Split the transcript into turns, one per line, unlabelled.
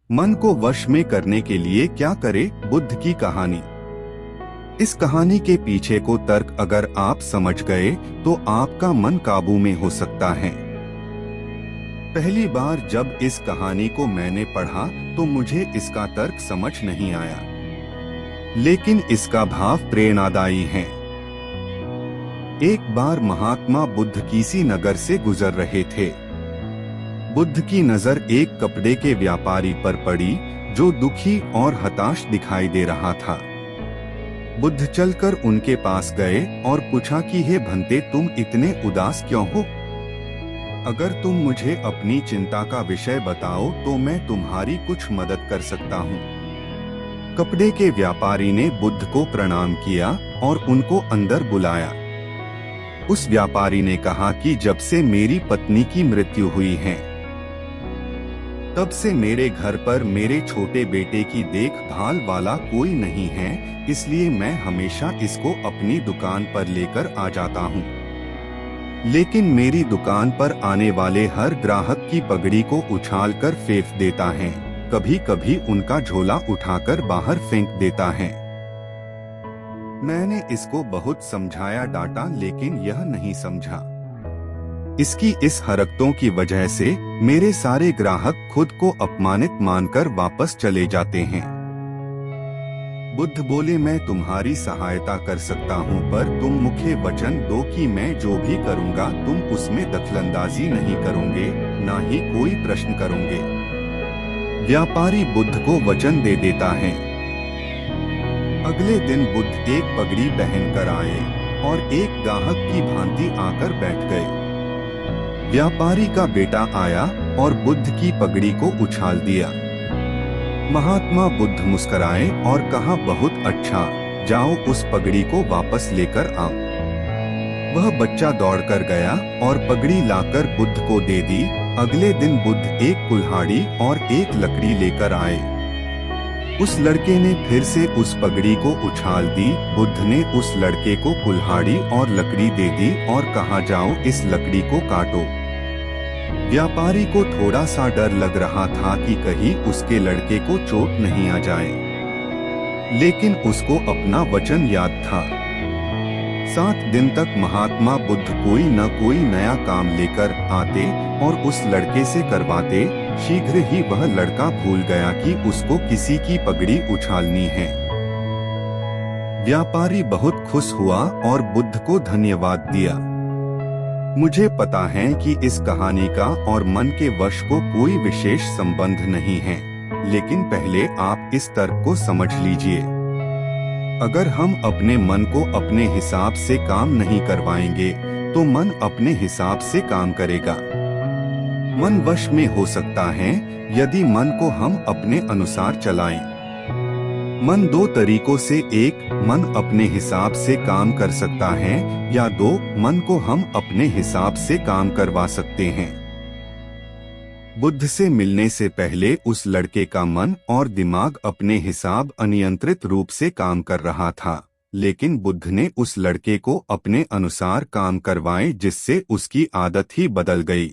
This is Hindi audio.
मन को वश में करने के लिए क्या करे, बुद्ध की कहानी। इस कहानी के पीछे को तर्क अगर आप समझ गए तो आपका मन काबू में हो सकता है। पहली बार जब इस कहानी को मैंने पढ़ा तो मुझे इसका तर्क समझ नहीं आया, लेकिन इसका भाव प्रेरणादायी है। एक बार महात्मा बुद्ध किसी नगर से गुजर रहे थे। बुद्ध की नजर एक कपड़े के व्यापारी पर पड़ी जो दुखी और हताश दिखाई दे रहा था। बुद्ध चलकर उनके पास गए और पूछा कि हे भंते, तुम इतने उदास क्यों हो? अगर तुम मुझे अपनी चिंता का विषय बताओ तो मैं तुम्हारी कुछ मदद कर सकता हूँ। कपड़े के व्यापारी ने बुद्ध को प्रणाम किया और उनको अंदर बुलाया। उस व्यापारी ने कहा कि जब से मेरी पत्नी की मृत्यु हुई है, तब से मेरे घर पर मेरे छोटे बेटे की देखभाल वाला कोई नहीं है, इसलिए मैं हमेशा इसको अपनी दुकान पर लेकर आ जाता हूँ। लेकिन मेरी दुकान पर आने वाले हर ग्राहक की पगड़ी को उछालकर फेंक देता है, कभी कभी उनका झोला उठाकर बाहर फेंक देता है। मैंने इसको बहुत समझाया, डांटा, लेकिन यह नहीं समझा। इसकी इस हरकतों की वजह से मेरे सारे ग्राहक खुद को अपमानित मानकर वापस चले जाते हैं। बुद्ध बोले, मैं तुम्हारी सहायता कर सकता हूँ, पर तुम मुझे वचन दो कि मैं जो भी करूँगा तुम उसमें दखलंदाजी नहीं करोगे, ना ही कोई प्रश्न करोगे। व्यापारी बुद्ध को वचन दे देता है। अगले दिन बुद्ध एक पगड़ी पहनकर आए और एक ग्राहक की भांति आकर बैठ गए। व्यापारी का बेटा आया और बुद्ध की पगड़ी को उछाल दिया। महात्मा बुद्ध मुस्कुराए और कहा, बहुत अच्छा, जाओ उस पगड़ी को वापस लेकर आओ। वह बच्चा दौड़कर गया और पगड़ी लाकर बुद्ध को दे दी। अगले दिन बुद्ध एक कुल्हाड़ी और एक लकड़ी लेकर आए। उस लड़के ने फिर से उस पगड़ी को उछाल दी। बुद्ध ने उस लड़के को कुल्हाड़ी और लकड़ी दे दी और कहा, जाओ इस लकड़ी को काटो। व्यापारी को थोड़ा सा डर लग रहा था कि कहीं उसके लड़के को चोट नहीं आ जाए, लेकिन उसको अपना वचन याद था। 7 दिन तक महात्मा बुद्ध कोई न कोई नया काम लेकर आते और उस लड़के से करवाते। शीघ्र ही वह लड़का भूल गया कि उसको किसी की पगड़ी उछालनी है। व्यापारी बहुत खुश हुआ और बुद्ध को धन्यवाद दिया। मुझे पता है कि इस कहानी का और मन के वश को कोई विशेष संबंध नहीं है, लेकिन पहले आप इस तर्क को समझ लीजिए। अगर हम अपने मन को अपने हिसाब से काम नहीं करवाएंगे तो मन अपने हिसाब से काम करेगा। मन वश में हो सकता है यदि मन को हम अपने अनुसार चलाएं। मन 2 तरीकों से, एक, मन अपने हिसाब से काम कर सकता है, या 2, मन को हम अपने हिसाब से काम करवा सकते हैं। बुद्ध से मिलने से पहले उस लड़के का मन और दिमाग अपने हिसाब अनियंत्रित रूप से काम कर रहा था, लेकिन बुद्ध ने उस लड़के को अपने अनुसार काम करवाए, जिससे उसकी आदत ही बदल गई।